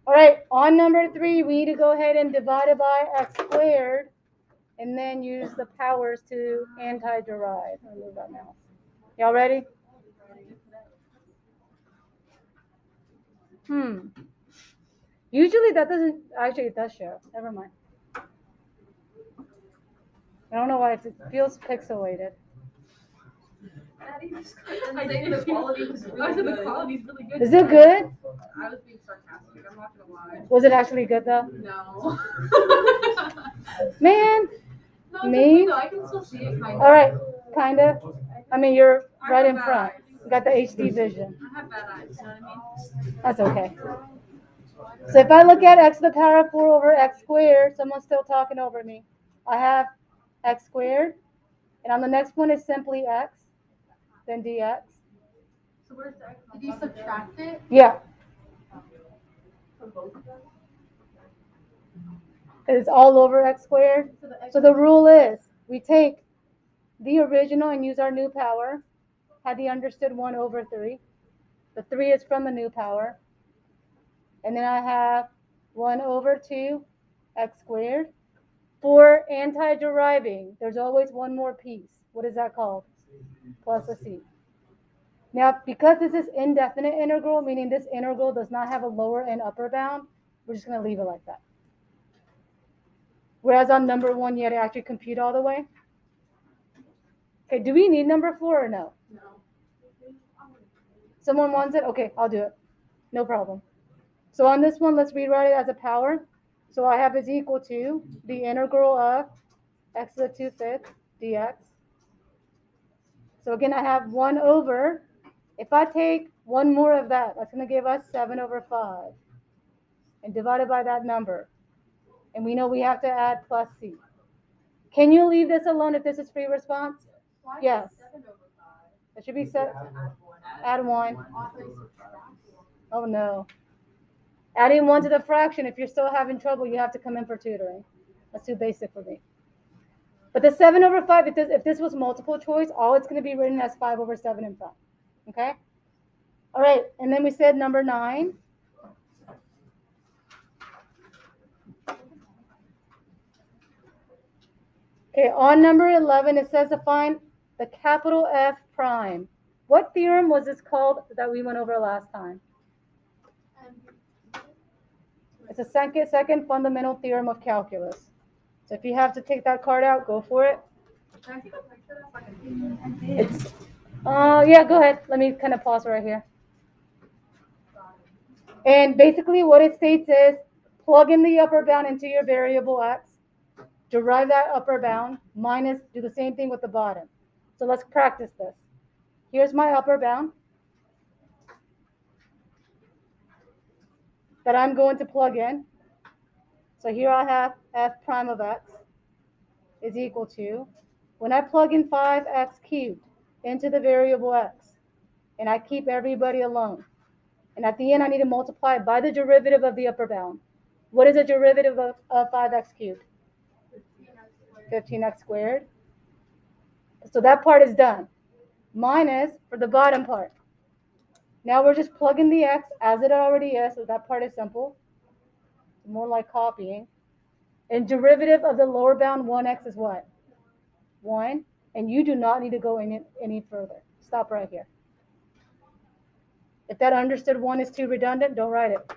All right, on number 3, we need to go ahead and divide it by x squared, and then use the powers to anti-derive. Move that mouse. Y'all ready? Usually that doesn't, actually it does show. Never mind. I don't know why it feels pixelated. I think the quality was really good. The quality's really good. Is it good? I was being sarcastic. I'm not gonna lie. Was it actually good though? No. Man. No, Me? I can still see it kind of. All right, kind of. I mean, you're right in front. You got the HD vision. I have bad eyes. You know what I mean? That's okay. So if I look at x to the power of 4 over x squared, someone's still talking over me. I have x squared, and on the next one is simply x, then dx. So where's the x? Did you subtract it? Yeah. From both of them? It's all over x squared. So the rule is we take the original and use our new power. Had the understood 1 over 3. The 3 is from the new power. And then I have 1 over 2 x squared. For anti-deriving, there's always one more piece. What is that called? Plus a c. Now, because this is indefinite integral, meaning this integral does not have a lower and upper bound, we're just going to leave it like that. Whereas on number 1, you had to actually compute all the way. Okay, do we need number 4 or no? No. Someone wants it? Okay, I'll do it. No problem. So on this one, let's rewrite it as a power. So I have is equal to the integral of x to the 2/5 dx. So again, I have 1 over. If I take one more of that, that's going to give us 7 over 5. And divide it by that number. And we know we have to add plus c. Can you leave this alone if this is free response? Why yes. 7 over 5? It should be set. Add 1. Oh no. Adding 1 to the fraction, if you're still having trouble, you have to come in for tutoring. That's too basic for me. But the 7 over 5, if this was multiple choice, all it's going to be written as 5 over 7 in front. Okay? All right, and then we said number 9. Okay, on number 11, it says to find the capital F prime. What theorem was this called that we went over last time? It's a second fundamental theorem of calculus. So if you have to take that card out, go for it. Can I see the picture? That's like a It's, yeah, go ahead. Let me kind of pause right here. And basically what it states is plug in the upper bound into your variable x, derive that upper bound, minus, do the same thing with the bottom. So let's practice this. Here's my upper bound that I'm going to plug in. So here I have f prime of x is equal to, when I plug in 5x cubed into the variable x, and I keep everybody alone, and at the end I need to multiply it by the derivative of the upper bound. What is the derivative of 5x cubed? 15x squared. So that part is done. Minus for the bottom part. Now we're just plugging the x as it already is, so that part is simple. More like copying. And derivative of the lower bound 1x is what? 1. And you do not need to go any further. Stop right here. If that understood 1 is too redundant, don't write it.